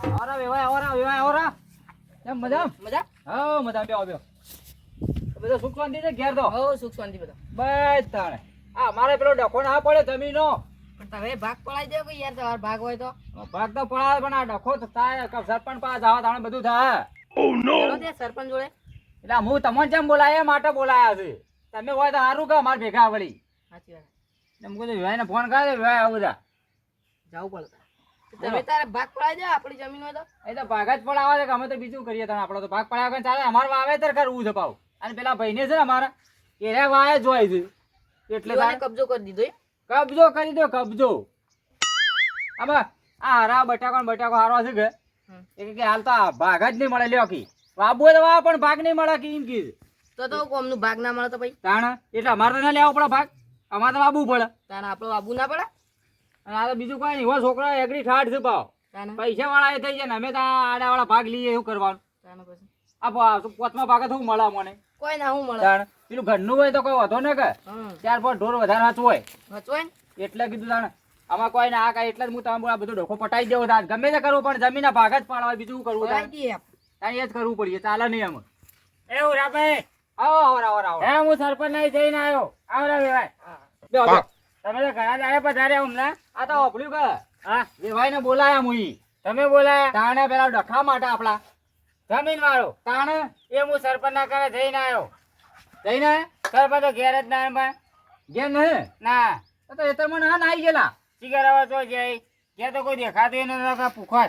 આવરા વેવાય આવરા કેમ મજા મજા હા મજા બેહો બેહો બધો સુખ શાંતિ છે ઘેર તો હો સુખ શાંતિ બધા બસ તાણે આ મારે પેલો ડખો ના પડે જમીનો પણ તમે ભાગ પડાઈ દો કે યાર તમારો ભાગ હોય તો ભાગ તો પડાવે પણ આ ડખો તો થાય સરપંચ પાસે જવા તાણે બધું થાય ચલો તે સરપંચ જોડે એટલે હું તમને જેમ બોલાય એ માટે બોલાયા છે તમે હોય તો સારું કે મારે ભેગા વળી સાચી વાત એમ કહું વિવાય ને ફોન કરે વિવાય આવું બધા જવું પડે તમે તારે ભાગ પડાઈ દો આપણી જમીન હોય તો એ તો ભાગ જ પડાવે છે કે અમે તો બીજું કરીએ તને આપણો તો ભાગ પડાવે કે ચાલે અમારે વાવેતર કરવું છે પાવ અને પેલા ભાઈને છે ને અમારા એને વાય જ હોય છે એટલે એટલે કબજો કરી દીધો એમ? કબજો કરી દો કબજો આમાં આ હરા બટાકો હારો છે કે એ કે હાલ તો આ ભાગ જ નહીં મળે લ્યો કી વાબુ તો વાવ પણ ભાગ નહીં મળે કે એમ કી તો કોમનું ભાગ ના મળે તો ભાઈ તાણ એટલે અમારે તો ના લેવો પડે ભાગ અમારે તો વાબુ પડે તાને આપણો બાબુ ના પડે અને આ તો બીજું કઈ નહીં છોકરા એગ્રી ઠાઠ છે પાવ તાને પૈસા વાળા એ થઈ જાય ને અમે તો આડા વાળા ભાગ લઈએ એવું કરવાનું તાને પછી આ પોતમાં ભાગે થોડું મળે મને કોઈ ના હું મળે તાણ પેલું ઘરનું હોય તો કોઈ વધો ને કે ત્યાર પર ઢોર વધારે હાચું હોય વચવાય ને એટલે કીધું તાણ આમાં કોઈ ના આ કાંઈ એટલે જ હું તમે આ બધું ડોખો પટાઈ દેવો તાણ ગમે તે કરવું પણ જમીનના ભાગ જ પાડવા બીજું શું કરવું તાણ પડાઈ દઈએ તાણ એ જ કરવું પડશે ચાલે નહીં આમાં એવું રાભાઈ આવો હે હું સરપંચ નહીં જઈને આવ્યો આવરા વેવાય બેહો બેહો તમે તો ઘણા દાડે પધાર્યા હમણાં આ તો ઓપડ્યું કે હા વેવાય ને બોલાયા મુઈ તમે બોલાયા તાણે પેલા ડખા માટે આપડા જમીન વાળો તાણે એ હું સરપંચ ના કરે જઈને આવ્યો જઈને સરપંચ તો ઘેર જ ના આવ્યા ઘેર નહીં ના તો એ તો મને હા ના આવી ગયેલા શિકાર આવા તો જાય ઘેર તો કોઈ દેખાતું એને પૂખવા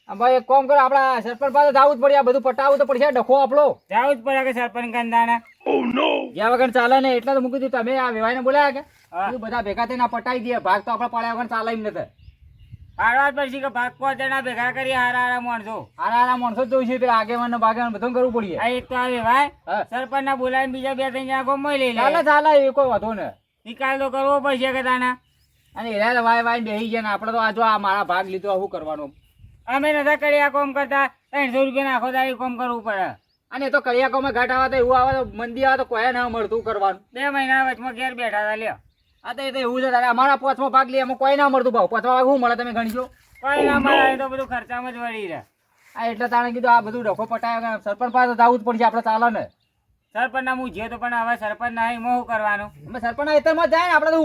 ભાઈ એક કામ કરો આપડા સરપંચ પાસે જવું જ પડે આ બધું પટાવવું તો પડશે ડખો આપણો જવું જ પડે કે સરપંચ કંદાણા જ્યાં વગર ચાલે ને એટલે તો મૂકી દીધું તમે આ વેવાઈને બોલાયા કે બધા ભેગા થઈને પટાઈ દે ભાગ તો આપડે પડ્યા વગર ચાલે એમ નથી હારવા પછી કે ભાગ પાંચ જણા ભેગા કરી હારા માણસો જ જોઈશે પેલા આગેવાન ભાગેવાન બધું કરવું પડે આ એક તો આ વેવાય સરપંચ ના બોલાવીને બીજા બે ત્રણ જણા ગોમમાં લઈ લે ચાલે એ કોઈ વાંધો ને નિકાલ તો કરવો પડશે કે તાના અને એના વાય બેસી ગયા ને આપડે તો આ જો આ મારા ભાગ લીધો શું કરવાનું અમે નતા કડિયા કોમ કરતા 300 રૂપિયા આખો દાડી કોમ કરવું પડે અને એ તો કડિયા કોમે ઘાટ આવે તો એવું આવે તો મંદી આવે તો કોઈ ના મળતું કરવાનું 2 મહિના વચમાં ઘેર બેઠા હતા લ્યો આ તો એ તો એવું છે તારે અમારા પાંચમો ભાગ લઈએ એમાં કોઈ ના મળતું ભાવ પાંચમા ભાગ શું મળે તમે ગણીશો કોઈ ના મળે તો બધું ખર્ચામાં જ વળી રહે આ એટલે તાણે કીધું આ બધું ડખો પટાય સરપંચ પાસે જવું જ પડશે આપણે ચાલે ને સરપંચ ના હું જે તો પણ હવે સરપંચ ના શું કરવાનું અમે સરપંચ ના હેતરમાં જાય ને આપણે તો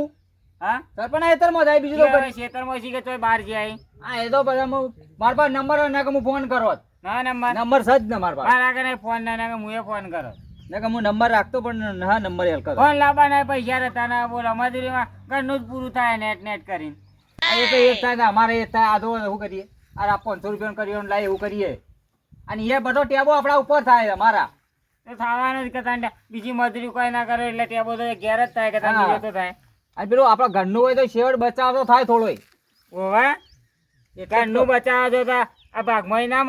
હા સરપંચ ના હેતરમાં જાય બીજું તો ખેતરમાં શીખે તો બહાર જાય હા એ તો બધા મારા પાસે નંબર હોય ને કે હું ફોન કરો ના નંબર સજ ને મારા પાસે મારા આગળ ફોન ના કે હું ફોન કરો ને કે હું નંબર રાખતો પણ ના નંબર હેલ કરો ફોન લાવવાના પૈસા રહેતા ના બોલો મજૂરીમાં ઘરનું જ પૂરું થાય નેટ કરીને એ તો એ થાય ને અમારે એ થાય આધો એવું કરીએ આ 500 રૂપિયા કર્યો લાય એવું કરીએ અને એ બધો ટેબો આપણા ઉપર થાય અમારા તો થવાનું જ કે બીજી મજૂરી કોઈ ના કરે એટલે ટેબો તો ઘેર જ થાય કે તો થાય અને પેલું આપણા ઘરનું હોય તો શેવડ બચાવ તો થાય થોડો ઓવે એ ઘરનું બચાવ તો આ ભાગમાં ના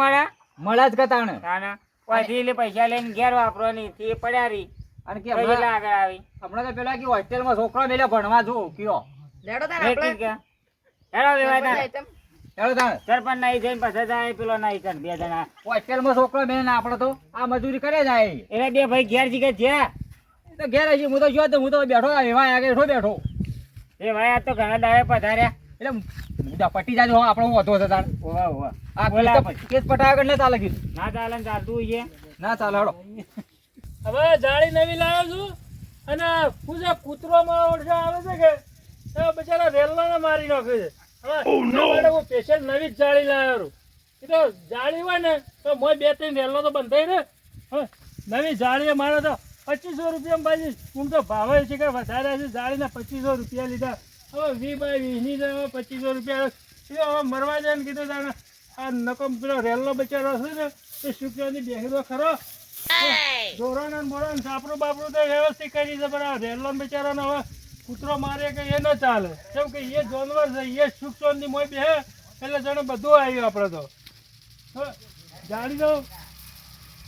મળે જ કતાણે પછી પૈસા લઈને ઘેર વાપરવાની એ પડ્યા રહી અને કે આગળ આવી હમણાં તો પેલા કે હોસ્ટેલમાં છોકરા મેલે ભણવા જો કયો લેડો તારે આપણે હેડો વેવાય હેડો તાણે સરપંચ નાઈ જઈને પછી જાય પેલો નાઈ કર બે જણા હોસ્ટેલમાં છોકરો મેલે આપણે તો આ મજૂરી કરે જાય એટલે બે ભાઈ ઘેર જીગે છે તો ઘેર આવી હું તો જો હું તો બેઠો વેવાય આગળ બેઠો એ ભાઈ આ તો ઘણા દાડે પધાર્યા એટલે મુદ્દા પટી જાજો આપણો વધો છે તાણ ઓવા ઓવા આ બોલા કેસ પટાયા કર ને ચાલે કીધું ના ચાલે ને ચાલતું છે ના ચાલે હડો હવે જાળી નવી લાવ્યો છું અને પૂજા કૂતરો મારો ઓળખા આવે છે કે બચારા રેલને મારી નાખ્યો છે હવે હું સ્પેશિયલ નવી જ જાળી લાવ્યો છું એ તો જાળી હોય ને તો મોય 2-3 રેલો તો બંધાઈ ને નવી જાળી મારે તો 2500 રૂપિયા બાજી હું તો ભાવે છે કે વધારે છે જાળીના 2500 રૂપિયા લીધા હવે 20 બાય 20ની 2500 રૂપિયા હવે મરવા જાય ને કીધું તાણે આ નકમ પેલો રેલનો બચારો છે ને એ શુક્રની બેહરો ખરો જોરાનો બોરાનો સાપરું બાપરું તો વ્યવસ્થિત કરી છે પણ આ રેલનો બચારાનો હવે કૂતરો મારે કે એ ન ચાલે કેમ કે એ જાનવર છે એ શુક્રની મોય બે એટલે જાણે બધું આવ્યું આપણે તો જાળી તો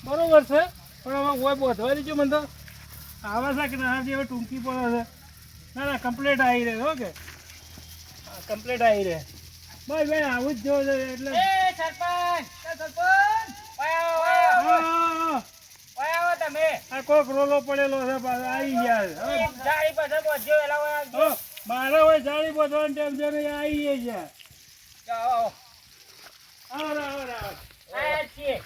બરોબર છે પણ હવે કોઈ બોધવા દીધું મને તો આવે છે કે ના હવે ટૂંકી પડે છે ના કમ્પ્લેટ આવી રહે ઓકે કમ્પ્લેટ આવી રહે બસ ભાઈ આવું જ જોવું છે એટલે તમે આ કોક રોલો પડેલો છે આવી ગયા મારે હોય જાળી બોધવાનું ટાઈમ છે આવી ગયા આવો. આયા છીએ.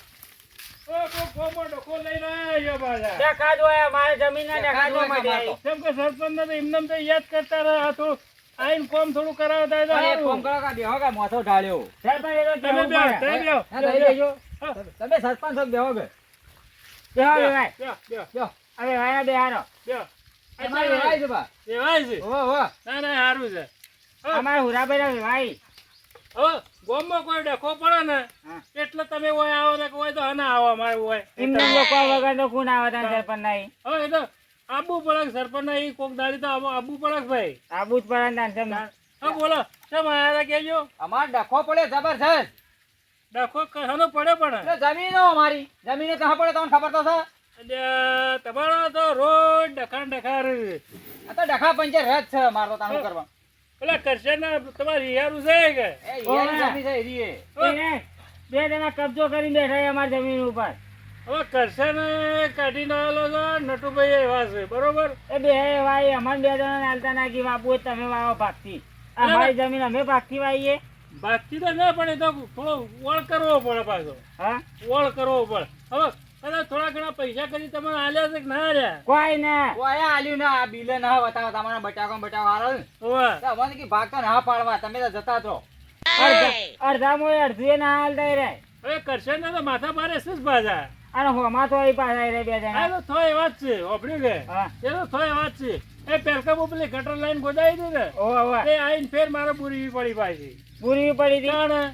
ગોમો ડખો લઈને આવ્યો પાછા. દેખા જો આ મારે જમીનના દેખા જો માટે આવી. કેમ કે સરપંચને તો એમને તો યાદ કરતા રહ્યા થોડું આઈને કોમ થોડું કરાવતા તો અરે સારું. ફોન કરો કા બેહો કા મોથો ઢાળ્યો. સરપંચ એ તો તમે કેવું બેહો, પડે. તમે બેહો. હા, તમે બેહો. હા, તમે સરપંચ છો બેહો કે. બેહો ભાઈ. બેહો, બેહો, બેહો. અરે ભાઈ બેહારો. બેહો. અમારે વેવાય છે બા. દેવાય છે. ઓહો ઓહો. ના ના સારું છે. અમારે હુરાભાઈ ના વેવાય. હવે ગોમમાં કોઈ ડખો પડે ને હા. એટલે તમે ઓય આવો ને કે ઓય તો હના આવો અમારે ઓય. એમને લોકો વગર તો કોણ આવે તાન સરપંચ નહીં. હવે એ તો આબુ પડે સરપંચ ના ઈ કોક દાડી તો આબુ પડે ભાઈ. આબુ જ પડે તાન સમજ. હા બોલો કેમ આયા તા કેજો. અમાર ડખો પડે જબરજસ્ત. ડખો કહેવાનો પડે પણ એટલે જમીનો અમારી. જમીને કहाँ પડે તમને ખબર તો છે? એટલે તમારો તો રોજ ડખા રહે. આ તો ડખા પંચર રદ છે મારો તાનું કરવા. પેલા કરશન તમારે હિયારું છે કે એ ઈયાની જમીન છે એરીએ. બે જણા કબજો કરી બેઠા છે અમારી જમીન ઉપર. હવે કરશન કાઢીને આવેલો છે નટુભાઈ એવા છે બરોબર. એ બે વાય અમને બે જણા હાલતા નાખી બાપુ તમે વાવો ભાગતી. અમારી જમીન અમે ભાગતી વાઈએ. બાકી તો ના પડે તો થોડો વળ કરવો પડે પાછો. હા વળ કરવો પડે. હવે કદાચ થોડા ઘણા પૈસા કરી તમે આલ્યા છે કે ના આલ્યા? કોઈ ના કોઈ આલ્યું ના. આ બિલે ના બતાવો તમારા બટાકો હારો ને. હોવે. તો અમને કે ભાગતા ના પાડવા તમે તો જતા છો. અડધા મોય અડધું ના હાલતા રે. હવે કરશન ને તો માથા મારે શું જ પાછા. અને હોમાં તો એ પાછા રે બે આ જણા. તો થોય વાત છે ઓપડ્યું કે હા એ તો થોય વાત છે. એ પેલકા બોપલી ગટર લાઈન ગોદાઈ હતી ને ઓહો ઓહો. એ આઈને ફેર મારે પૂરી પડી પાછી. પૂરી પડી હતી. કારણ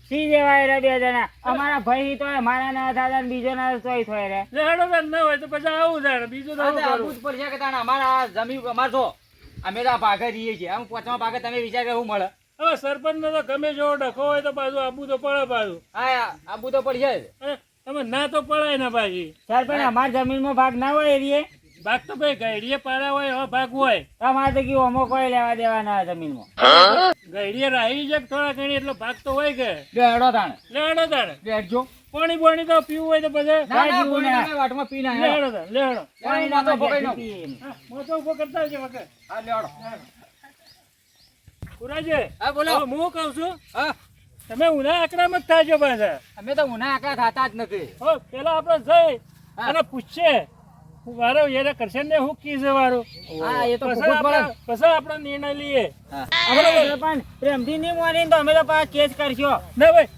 સી જેવાય રે બે જણા. અમારા ભાઈ તો મારા ના થતા ને બીજો ના તોય થોય રે. લેડો તો ના હોય તો પછી આવું થાય બીજું તો આ શું તો કરું? આબુ જ પડશે કે તાણે અમારા જમીન અમાર છો. અમે તો આ ભાગે રહીએ છીએ. આમ પોચમાં ભાગે તમે વિચાર કે શું મળે. હવે સરપંચ ને તો ગમે જેવો ડખો હોય તો પાછું આબુ તો પડે પાછું. હા આબુ તો પડશે જ. અને તમે ના તો પડાય ને પાછી. સરપંચ અમારા જમીનમાં ભાગ ના હોય એરીએ. ભાગ તો ભાઈ ગઈડીએ પાડ્યા હોય હવે ભાગ હોય. અમારે તો કેવું અમો કોઈ લેવા દેવા ના હોય જમીનમાં. ગઈડીએ રાહી છે થોડા ઘણી એટલો ભાગ તો હોય કે બેડો તાણે. લેડો તાણે બેડજો. પાણી બોણી તો પીવું હોય તો પછી ના ના કોઈ ના વાટમાં પી ના લેડો તાણે લેડો. પાણી ના તો પકડી નો. હા, મોટો ઉભો કરતા આવજો વખત. હા લેડો. પુરાજી હા બોલો. હવે હું કહું છું હા તમે ઉના આક્રમક થાજો પાછા. અમે તો ઉના આકડા થતા જ નથી. હો પેલા આપણે જઈ હા. અને પૂછશે વારો યાર કરશે ને હું કી છે વારો. હા એ તો પછી ખૂબ પડે. આપણે- પછી આપણે નિર્ણય લઈએ. હા અમે સરપંચ પ્રેમથી નહીં મોની તો અમે તો પાછા કેસ કરશો. ના ભાઈ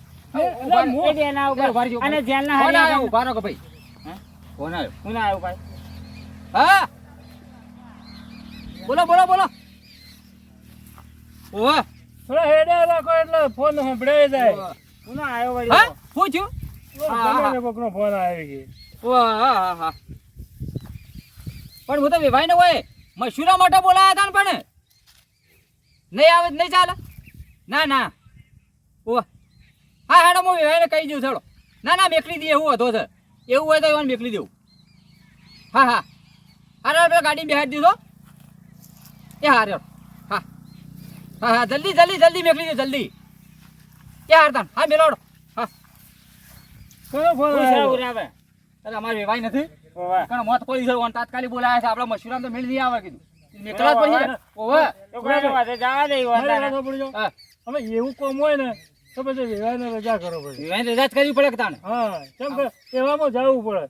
ઉભા રહો. હું- એ બેના ઉપર. ઉભા રહેજો. અને જેલના કોણ હારિયા આવ્યો? ઉભા રહો કે ભાઈ. હા? કોણ આવ્યો? હું ના આવ્યો ભાઈ. હા બોલો બોલો બોલો. ઓહ થોડા હેડે રાખો એટલે ફોન સંભળાઈ જાય. હું ના આવ્યો વળી. હા શું થયું? હા, હા. ગમે કોકનો ફોન આવી ગયો. ઓહ, હા હા હા. પણ હું તો વિભાઈ ને હોય મશૂરા માટે બોલાયા હતા ને પણ નહીં આવે તો નહીં ચાલે. ના ના ઓહ હા હેડો હું વિભાઈ ને કહી દઉં થોડો. ના ના મેકલી દઈએ એવું હતો છે. એવું હોય તો એવાને મેકલી દેવું. હા હા અરે પેલા ગાડી બેહાડી દીધો. એ હા રહ્યો. હા હા હા જલ્દી જલ્દી જલ્દી મેકલી દો જલ્દી. એ હારતા હા મેળવડો. હા કોનો ફોન હું છે આવ્યો? ઉરાવે. અરે અમારે વિભાઈ નથી. ઓવા. કારણ મોત પડી છે ઓન તાત્કાલિક બોલાયા છે. આપણા મશૂરામ તો મેળ નહીં આવે કીધું. મેકલા જ પડી છે. ઓવે તો કોઈ ના પાસે જવા દે એવું અરે, હતા ને. રાખો પડજો. હા હવે એવું કોમ હોય ને તો પછી વિવાહને રજા કરો પછી. વિભાઈ રજા જ કરવી પડે કે તાણે. હા કેમ કે એવામાં જવું પડે.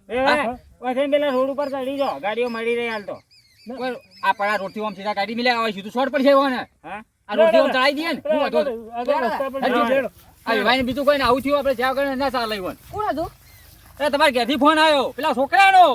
એ ભાઈ, વસેન પેલા રોડ ઉપર ચડી જાઓ. ગાડીઓ મળી રહી હાલ તો. કોઈ આ પડા રોટી ઓમ સીધા કાઢી મિલે આવે સીધું શોર્ટ પડશે એવો ને. હા? આ રોટી ઓમ ચડાઈ દઈએ ને હું હતો આગળ રસ્તા પર હજી જજો. આ વિભાઈ બીજું કોઈ ને આવું થયું આપણે જ્યાં કરીને ના ચાલે ઈવન. કોણ હતું? અરે તમારે ઘેરથી ફોન આવ્યો પેલા છોકરાનો.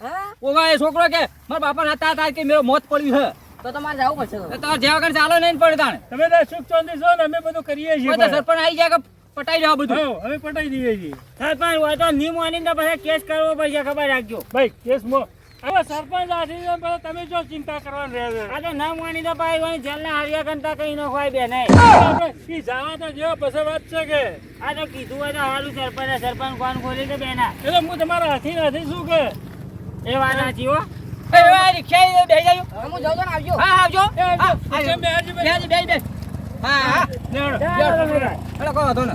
હા ઓવા એ છોકરો કે મારા બાપા હતા હતા કે મેરો મોત પડ્યું છે. તો તમારે જવું પડશે તો તમારે જ્યાં કરીને ચાલે નહીં પડે તાણે. તમે તો સુખ શાંતિ છો ને અમે બધું કરીએ છીએ કોઈ તો ભાઈ. સરપંચ આવી જાય કે પટાઈ જાવ બધું. હા, અમે પટાઈ દઈએ છીએ સરપંચ હોય તો ની મોની તો પછી કેસ કરવો પડશે ખબર રાખજો. ભાઈ કેસ મો હવે સરપંચ આથી જાય પછી તમે જો ચિંતા કરવાની રહે છે. આ તો ના મોની તો ભાઈ હોય જેલના હારિયા કરતા કઈ નો હોય બે નહીં. આપણે ઈ જવા તો જેવો પછી વાત છે કે આ તો કીધું હોય તો હારું સરપંચ કોણ ખોલી દે બેના. એટલે હું તમારા હાથી નથી શું કે એ વાત સાચી હો. એ આ રિક્ષા બેહી જાજો. હું જાઉં તો ને આવજો. હા આવજો. એ આવજો. હા, રિક્ષા બેહી બેહી બેહી બેહી. હા હા લેવડો. ચાલો, હેડો કહો હતો ને.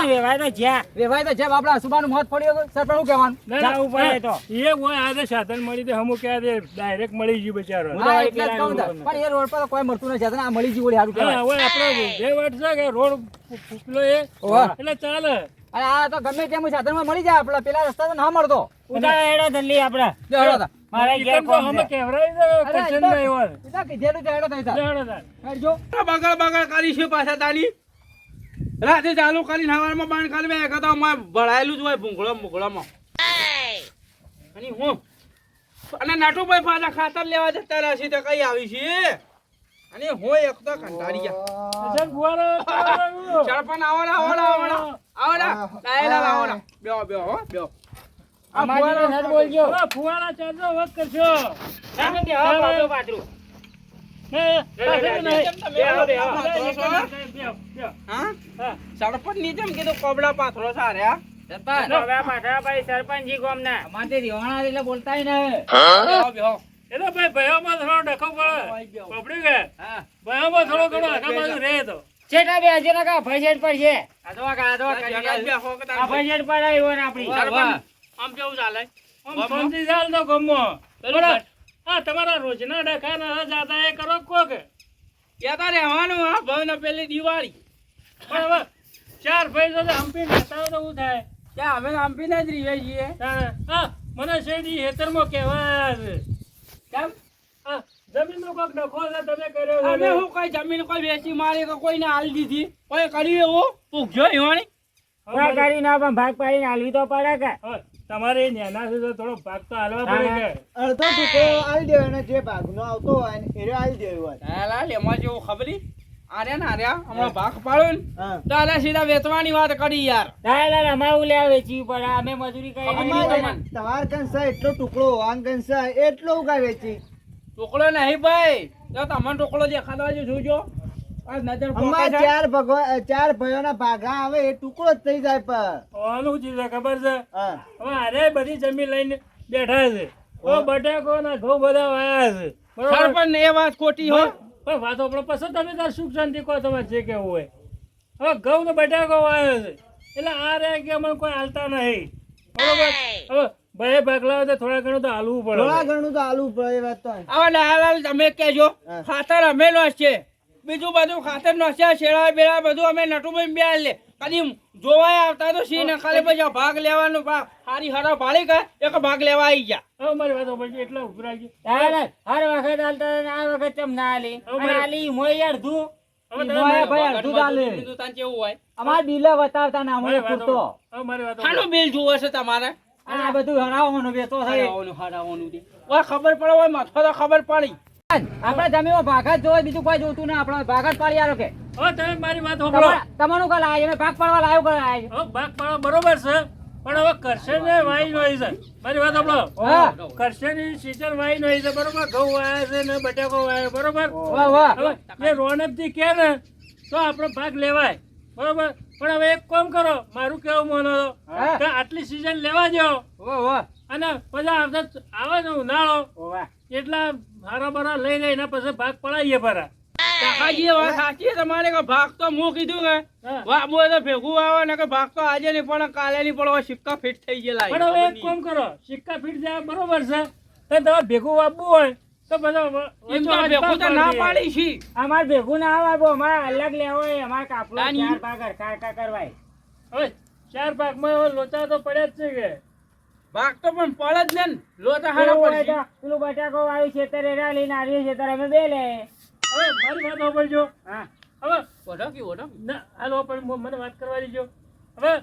વેવાય તો જ્યાં વેવાય તો જેમ આપડા સુબાનું મોત પડ્યું સરપંચ શું કહેવાનું જાવું પડે તો એ હોય આજે સાધન મળી દે હમું ક્યાં દે ડાયરેક્ટ મળી ગયું બચારો હા, એટલે જ કહું છું. પણ એ રોડ પર તો કોઈ મળતું નથી આ મળી ગયું સારું હા કહેવાય હવે આપણે જે વાત છે કે રોડ ફૂકલો એ ઓહો. એટલે ચાલે અને આ તો ગમે તેમ સાધનમાં મળી જાય આપડે પેલા રસ્તા તો ના મળતો ઉતારા જલ્દી આપડે મારે ઈ તો હમે કેવરાઈ દે કચન નહીં હોય કીધેલું છે હેડો થઈ લેવડો તાર. જો બગડ કરી છે પાછા તાની રાતે ચાલુ કરીને હવારમાં બાણ કરી બે તો ભળાયેલું જ હોય ભૂંગળામાં અને હું અને નાટુભાઈ પાછા ખાતર લેવા જતા રહેશે તો કઈ આવી છે અને હું એક તો કંટાળી ગયા અચ્છા, ફુવારો પાડો. ચડપણ આવડા બેહો હો બેહો અમારી નત બોલજો હવે ફુવારા ચાલજો વખ કરશો સામે કે હા પાછો પાછું હે, પાછળ નહીં. બેહો, બેહો. બેહો, બેહો. હા હા. ચડપણ નીચે કીધું કોબડા પાથરો સાર્યા સરપંચજી ગોમના અમારે રેવાણા એટલે બોલતાય ને બેહો એ તો ભાઈ ભયોમાં થોડો ડખો પડે પકડી ગયા હા ભયોમાં થોડો ઘણો આગા બાજુ રહે તો છેટા બે હજે ના કા ફૈસેટ પર છે આદવા બેહો કે આ ફૈસેટ પર આવ્યો ને આપણી આમ કેવું ચાલે આમ શાંતિ ચાલ તો ગમો હા તમારા રોજના ડખા ના જાતા એ કરો કોક કેતા રહેવાનું હા ભાઈ પેલી દિવાળી પણ હવે ચાર પૈસો તો હંપી નાતા હોય તો શું થાય ત્યાં અમે આંપીને જ રહીએ છીએ તાણે, હા મને શેરડી હેતરમાં કહેવાય છે કેમ હા જમીનનો કોક ડખો છે તમે કર્યો છે અમે હું કઈ જમીન કોઈ વેચી મારી કે કોઈને આલી દીધી કોઈ કરી એવું પૂછજો ઈવાણી હવે કરી ના પણ ભાગ પાડીને હાલવી તો પડે કે હવે તમારે નેના છે તો થોડો ભાગ તો હાલવા પડે કે અડધો ટુકડો આલી દેવાનો જે ભાગનો આવતો હોય ને એ આલી દેવો હોય લાલ એમાં જેવું ખબરી આર્યા ને આર્યા હમણાં ભાગ પાડ્યો ને હા. તો આલે સીધા વેચવાની વાત કરી યાર દાયલા અમારું લે વેચી પડે અમે મજૂરી કરી અમારે તમાર કંસા એટલો ટુકડો વાંગ કંસા એટલો ઉગા વેચી ટોકળો નહીં ભાઈ તો તમને ટોકળો દેખાડવા જો જોજો આ નજર અમાર પોકે છે. ચાર ભાઈઓના ભાગા આવે એ ટુકડો જ થઈ જાય પર ઓનું ચીજ છે ખબર છે હા. હવે આરે બધી જમીન લઈને બેઠા છે ઓ બટાકો ના ઘઉં બધા વાયા છે બરોબર સરપંચ એ વાત ખોટી હોય પણ વાત આપણો પછી તમે તાર સુખ શાંતિ કહો તમારે જે કેવું હોય હવે ઘઉં ને બટાકો વાયો છે એટલે આ રે કે અમને કોઈ હાલતા નહીં બરોબર હવે ભાઈ ભાગલા તો થોડા ઘણું તો હાલવું થોડા પડે ઘણું તો આલુ પડે એ વાત તો હવે લાલ તમે કહેજો હા. ખાતર અમે નો છે બીજું બધું ખાતર નો છે શેડા બેડા બધું અમે નટુભાઈ બે લે કદી જોવાય આવતા તો સી ને ખાલી પછી ભાગ લેવાનો ભાગ હારી હરા ભાળી કે એક ભાગ લેવા આવી ગયા હવે મારી વાત પછી એટલા ઉભરા ગયું હર વખત હાલતા ને આ વખત ચમ ના આલી હવે અને આલી મોય અડધું હવે ઈ મોય ભાઈ બધું અડધું ચાલે બીજું તાન કેવું હોય અમાર બિલ બતાવતા ના અમને પૂરતો મારી વાત ખાનું બિલ જોવે છે તમારે અને આ બધું હરાવવાનું વેચો થાય હરાવવાનું તે ઓય ખબર પડે હોય માથો તો ખબર પડી આપણા જમીનમાં ભાગ જ જોવે બીજું કોઈ જોતું ના આપણે ભાગ જ પાડી આલો કે હવે તમે મારી વાત સાંભળો તમારું કાલ આવ્યો મેં ભાગ પાડવા લાવ્યો કે આવ્યો હવે ભાગ પાડવા બરોબર છે પણ હવે કરશે ને વાઈ નો છે મારી વાત સાંભળો હા કરશે ની સિઝન વાઈ નો છે બરોબર ઘઉં વાયા છે ને બટાકો વાયો બરોબર વાહ વાહ હવે એ રોનક થી કે ને તો આપણો ભાગ લેવાય બરોબર પણ હવે એક કામ કરો મારું કેવું માનો હા. કે આટલી સિઝન લેવા દો વાહ વાહ અને પછી આવતા આવે ને ઉનાળો વાહ એટલા હારા બારા લઈ લઈને પછી ભાગ પડાવીએ પરા કાકાજી એ વાત સાચી છે તમારે કે ભાગ તો હું કીધું કે હા. વાહ બોય તો ભેગું આવે ને કે ભાગ તો આજે નહીં પણ કાલે નહીં પણ હવે સિક્કા ફિટ થઈ ગયેલા પણ હવે એક કામ કરો સિક્કા ફીટ જાય બરોબર છે તો તમારે ભેગું આપવું હોય તો બધા એમ તો ભેગું તો ના પાડી છે અમાર ભેગું ના આવે અમારે અલગ લેવો હોય અમારે કાપલો નાની. 4 ભાગ હરખા કરવાય હવે 4 ભાગમાં હવે લોચા તો પડ્યા જ છે કે ભાગ તો પણ પડે જ ને લોટા હારા એવું હોય પડશે તો પેલું બટાકો વાળું ખેતર એના લઈને આવ્યું ખેતર અમે બે લે હવે મારી વાત સાંભળજો હા હવે ઓઢો કે ઓઢો ના હાલો પણ મને વાત કરવા દીજો હવે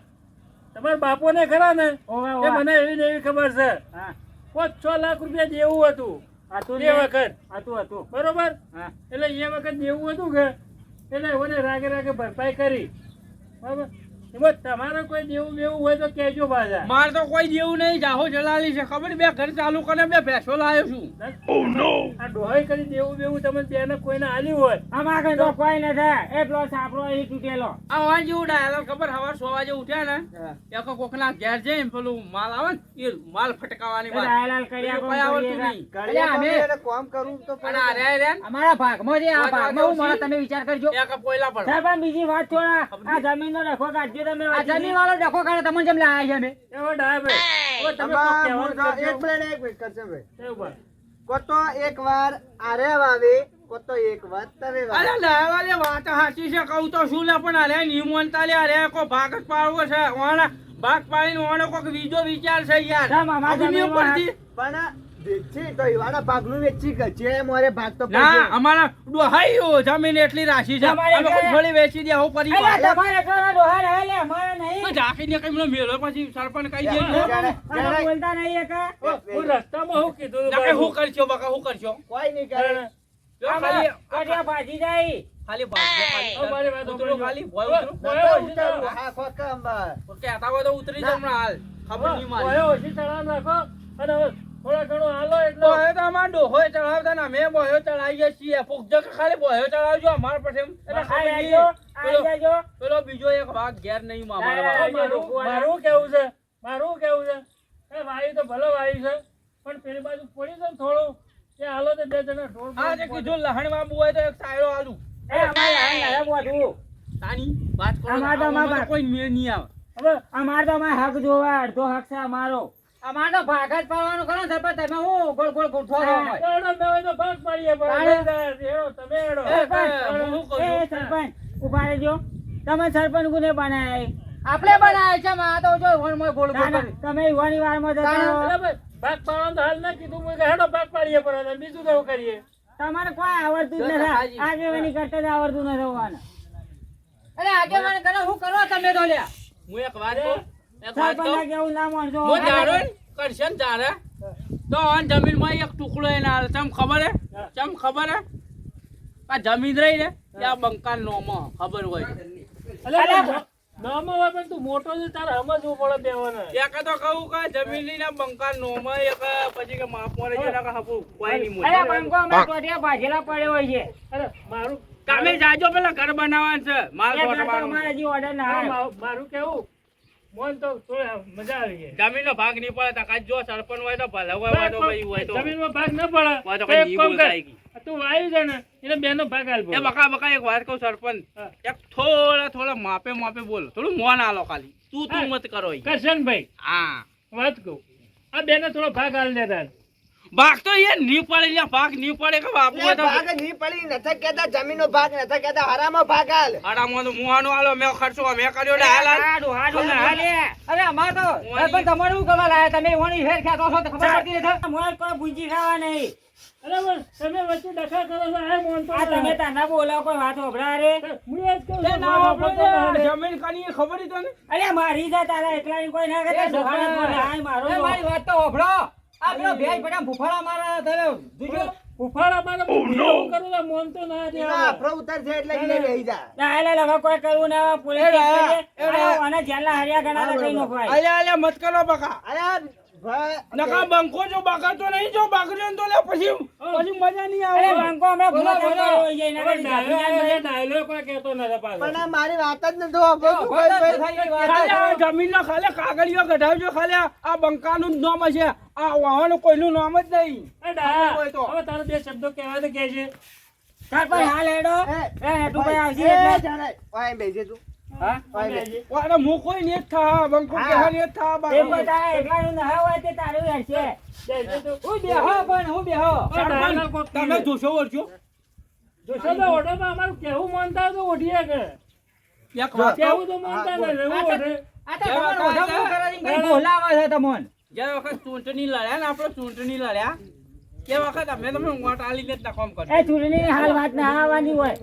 તમારા બાપોને ખરા ને ઓવે એ ઓવે મને એવી ને એવી ખબર છે હા 5-6 લાખ રૂપિયા દેવું હતું હતું એ વખત હતું બરોબર હા એટલે એ વખત દેવું હતું કે એટલે મને રાગે રાગે ભરપાઈ કરી બરાબર એમાં તમારે કોઈ દેવું બેવું હોય તો કહેજો પાછા માર તો કોઈ જેવું નહીં જાહો જલાલી છે ખબર બે ઘર ચાલુ કરીને બે ભેંસો લાવ્યો છું આ ડોહાઈ કરી દેવું બેવું તમે બેને કોઈને આલ્યું હોય અમાર કઈ તો કોઈ નથી એટલો સાપડો અહીં તૂટેલો આ વાં જેવું ડાયલોગ ખબર સવાર 6 વાગે ઉઠ્યા ને એક કોકના ઘેર જઈને પેલું માલ આવે ને એ માલ ફટકાવાની વાત હાલાલ કર્યા કોઈ આવડતું નહીં કડિયા અમે- ગમે એને કામ કરવું તો અને આ રે રે અમારા ભાગમાં જે આ ભાગમાં હું મળે તમે વિચાર કરજો એક પોયલા પર સાહેબ આમ બીજી વાત થોડા આ જમીનનો રખો કાઢજો વાંચ્યું તમે આ વાંચ્યું જમીન વાળો ડખો કરે તમને જેમ લાયા છે અમે એવો ડાયાભાઈ હવે તમે કોક આમાં કહેવાનું હું તો કરજો. એક મિનિટ, એક મિનિટ કરશે ભાઈ. એવું બસ. કોતો એક વાર આરે વાવે, કોતો એક વાર તમે વાવે. અરે લાવાલે વાત સાચી છે કહું તો શું લે પણ અરે નિમોનતા લે અરે કો ભાગ જ પાડવો છે ઓણા ભાગ પાડીને ઓણે કોક બીજો વિચાર છે યાર કેમ અમારા અમને નહીં જમીનમાં પડતી. પણ વેચી તો ઈવાના ભાગનું વેચી કે છે મોરે ભાગ તો ના પડશે. અમારા ડોહાઈઓ જમીન એટલી રાશી છે તમારે અમે કોઈ થોડી વેચી દે હું પરિવાર અલ્યા, તમારે ઘરના ડોહા રહે લે, અમારે નહીં. તો ઝાંખીને કઈ મને મેલો પછી સરપંચ કહી જાણે, દેજો જાણે. આને બોલતા નહીં એકા. હું રસ્તામાં શું કીધું તું નકે બાબુ? હું કરશો બકા હું કરશો કોઈ નહીં કરે. જો આમાં ખાલી કાઢ્યા ભાજી જાય. ખાલી ભાગ મારી વાત ઉતરો સાંભળજો. ખાલી ભોય ઉતરો બોયો નતો ઓછી ઉતારવું. ચડાવ. હા, ખોખા અંબા. કહેતા હોય તો ઉતરી જાવ હમણાં હાલ ખબર નહીં મારી બોયો ઓછી ચડાવ નાખો અને હવે થોડા ઘણું હાલો એટલે બોયો તો અમાર ડોહોય ચડાવતા ને અમે બોયો ચડાવીએ છીએ ફૂગજો કે ખાલી બોયો ચડાવજો અમાર પાસે એટલે ખબર આઈ નહીં. જાજો, આઈ જાજો. પેલો બીજો એક ભાગ ઘેર નહીં મારવાનો. મારું કેવું છે મારું કેવું છે એ વાયુ તો ભલે વાયુ છે પણ પેલી બાજુ પડી છે ને થોડું એ હાલો તો બે જણા ઢોળ આ જે કીધું લહણમાં બુઆય તો એક સાયરો આલું એ અમારે આ નયા બોધવું. તાની વાત કરો અમાર તો આમાં અમાર. કોઈ મેળ નહીં આવે હવે અમારે તો અમારે હક જોવા અડધો હક છે અમારો. અમારે તો ભાગ જ પાડવાનું કરો ને સરપંચ તમે હું ગોળ ગોળ ગોઠવો છો તો અમારે. એનો બે હોય તો ભાગ પાડીએ પણ એડો, તમે એડો. એ, હું શું કહું છું? એ સરપંચ ઉભા રહેજો. તમે સરપંચ કોને બનાયા? આપણે બનાવે છે માં તો જો ગોળ ગોળ ગોળ ના, ના, કરી. તમે યુવાની વારમાં જતા રહો. તાણા. અરે ભાઈ, ભાગ પાડવાનું તો હાલ ના કીધું મેં કે હેડો ભાગ પાડીએ પણ હવે બીજું કેવું કરીએ? તમારે કોઈ આવડતું જ જો નથી. સખાજી. આગેવાની કરતા જ આવડતું નથી હોવાના. અરે આગેવાન કરો હું કરો તમે તો લ્યા. હું એક વાત કહું એક વાત સરપંચના કહું કેવું ના માનશો. હું જાણો ને કરશે ને જાણે તો આ જમીનમાં એક ટુકડો એને હાલે ચમ ખબર હે ચમ ખબર હે આ જમીન રહી ને ત્યાં બંકા નોમાં ખબર હોય અલ્યા, નામાં હોય પણ તું મોટો છે તારે સમજવું પડે બેવાને. એક તો કહું કે જમીન ના બંકા નોમાં એક પછી કે માપ મળે છે ને કે હપું કોઈ નહીં અરે મોટું બંકો અમારા ટોટિયા ભાજેલા પડ્યો હોય છે. અરે મારું તમે જાજો પેલા ઘર બનાવવાનું છે માલ એક ગોઠવવાનું. તો અમારે હજી order ના આવ્યો. મારું કેવું મોન તો થોડી મજા આવી ગઈ. જમીનનો ભાગ નહીં પડે તો કાંઈ જો સરપંચ હોય તો ભલે હોય હોય તો ભાઈ હોય તો જમીનમાં ભાગ ન હોય તો પડે કઈ તો એક નહીં કામ બોલતા કર. આઈ ગઈ. તું વાયુ છે ને એટલે બેનો ભાગ આલ એ બકા એક વાત કહું સરપંચ હા. એક થોડા માપે બોલો થોડું મોન આલો ખાલી તું મત કરો ઈ. કરશનભાઈ હા વાત કહું આ બેને થોડો ભાગ આલ દે તાર. ભાગ તો એ નહીં પડે લ્યા, ભાગ નહીં પડે કે બાપુ હોય તો ભાગ નહીં પડી, નથી કહેતા જમીનનો ભાગ, નથી કહેતા હરામાં ભાગ હાલ. આડામાં તો મુવાનો આલો મેં ખર્ચો મેં કર્યો ને હાલ હાલ. હાડું, હાડું ને હાલે. અરે અમારે તો સરપંચ તમારે શું કરવા લાયા તમે ઓની હેર ખેતો છો તો ખબર પડતી નથી. મોર કોઈ ભૂંજી ખાવા નહીં. અરે બસ તમે વચ્ચે ડખા કરો છો આ મોન તો તમે તાના બોલાવો કોઈ વાત હોભળા રે. હું એ જ કહું એ છું, ના વાત વાપરો હોભળતો યાર, નથી. જમીન કાની એ ખબર ઈ તો ને અરે મારી જા તારા એકલાની કોઈ ના કરતા દોખાને બોલે. હાય મારો એ મારી વાત તો હોભળો. આ પેલો ભેજ પડ્યા ભૂફાડા મારા તમે જોજો. ફૂફાડા મારે હું કરું તો મોન તો ના દે એનો આફરો ઉતરશે એટલે ઈને બેહી જા. ના એટલે હવે કોઈ કરવું ના પોલીસ એ રા, કેસ કરીએ. અને જેલના હરિયા ઘણા લગાઈ નો ભાઈ. અલ્યા મત કરો બકા અરે ભાઈ, નકા બંકો જો બાકા તો નહીં જો બાકરીઓ તો લે પછી મજા નહીં અરે આવે બંકો હમણાં બોલો, ભૂલો બોલો. થતો હોય છે, એના કરતા જાફીના ડાયલોગ કોઈ કહેતો નથી પાછો. પણ આ મારી વાત જ નથી હોભળતું કોઈ ભાઈ. ખાલી આ જમીનનો ખાલી કાગળિયો કઢાવજો ખાલી આ બંકાનું જ નામ છે આ વાહનું કોઈનું નામ જ નહીં એ ડા, હોય તો. હવે તારો બે શબ્દો કહેવાય તો કહેજે. તાર પર હાલ હેડો. એ, હેઠું ભાઈ આવશે એ એટલે. જણાય. ઓય બેસી તું. હા ઓય બે. એ વારે હું કોઈ નહીં જ થા બંકો હા. કેવા નહીં જ થા બાકી. બધા એકલાનું ના હોય તે તારું હેડશે. જય તું. હું બેહો પણ હું બેહો. સરપંચ, તમે જોશો વળજો જોશો તો ઓઢોમાં અમારું કેવું માનતા હોય તો ઓઢીએ કે. એક વાત કહું. કેવું તો માનતા ને રહેવું ઓઢે. આ તો તમારે ઓઢા કરાવીને કઈ બોલાવે છે તમને. જે વખત ચૂંટણી લડ્યા ને આપણે ચૂંટણી લડ્યા તે વખત અમે તમને વોટ આલીને જ નકામ કર્યું. એ ચૂંટણીની હાલ વાત ના આવવાની હોય.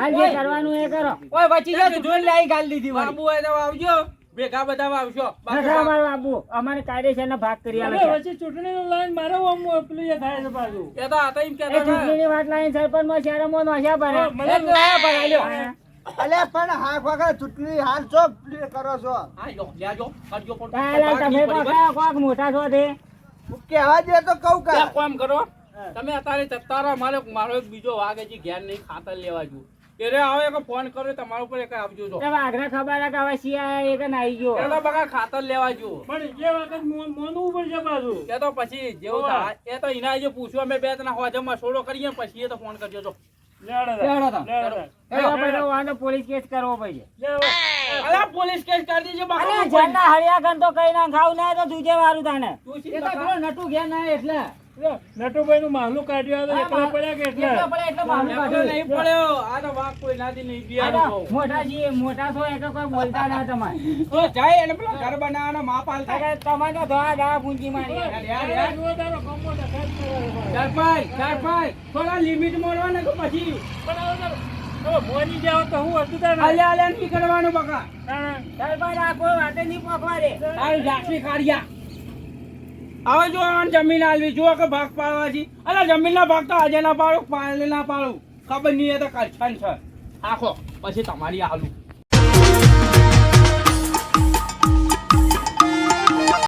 હાલ જે કરવાનું એ કરો. ઓય વચ્ચી જા તું જોઈને લાઈ ગાલ દીધી બાબુ વાળી. હોય તો આવજો ભેગા બધા આવશો નથી અમારું આબુ. અમારે કાયદેસરના ભાગ કરી આલે છે. વચ્ચે ચૂંટણીનું લાઈન મારે આમ પેલું એ થાય છે પાછું. એ તો આ તો એમ એ કહેતા હતા. ચૂંટણીની વાત લાઈન સરપંચમાં શહેરોમાં નોશા ભરે. એ તો આ ભરાયેલો. અલ્યા પણ હા વખત ચૂંટણી હાલ ચો પ્લે કરો છો. હા લો લેજો કરજો પણ તાલા તમે કોક મોટા છો તે. હું કહેવા દે તો કહું કા. એક કામ કરો તમે અત્યારે જતારા મારો એક બીજો વાઘ હજી ઘેર નહીં ખાતર લેવા જો ત્યારે આવે કે ફોન કરો તમારા ઉપર એક આવજો જો તમે આગળ ખબર છે કે હવે સિયા એક ને આવી ગયો. એટલે બકા ખાતર લેવા જો પણ એ વખત મોનવું પડશે પાછું. એ તો પછી જેવું થાય એ તો એના જે પૂછ્યું અમે બે ત્રણ હોજમાં સોડો કરીએ ને પછી એ તો ફોન કરજો જો લેવડો લેવડો તો. લેવડો. લેવડો. પોલીસ કેસ કરવો પડશે. અલા પોલીસ કેસ કરી દેજો અરે બકા ઝાડના હળિયા ગન તો કઈ ના ખાવ ના તો તુજે વારું તાને તું એ શી તો બકા? પેલો નટુ ઘેર ના એટલે નટુભાઈ નું માલું કાઢ્યું હતું એકલા પડ્યા કે એટલે એટલો પડે એટલો મારું એકલો કાઢ્યું. નહીં પડ્યો આ તો વાક કોઈ નાથી નહીં આ બિયારો તો બહુ. મોટાજી મોટા છો એટલે કોઈ બોલતા ના તમારે તો જાય એને પેલા ઘર બનાવવાનો માપ હાલતા અરે તમારે તો ધોળા ધોળા પૂંજી મારી યાર, યાર. જુઓ તારો કમો દેખાય જ કરે. ચાર પાંચ થોડા લિમિટ મોડવા ને તો પછી પણ હવે તો મોની જાવ તો હું હતું તારે આલ્યા આલ્યા નહીં કરવાનું બકા સરપંચ આ કોઈ વાતે નહીં પોકવા દે તારી જાતની કાઢ્યા હવે જો આ જમીન આલવી જો કે ભાગ પાડવા છે અલા જમીનના ભાગ તો આજે ના પાડું પાડે ના પાડું ખબર નહીં એ તો કરછન છે આખો પછી તમારી આલુ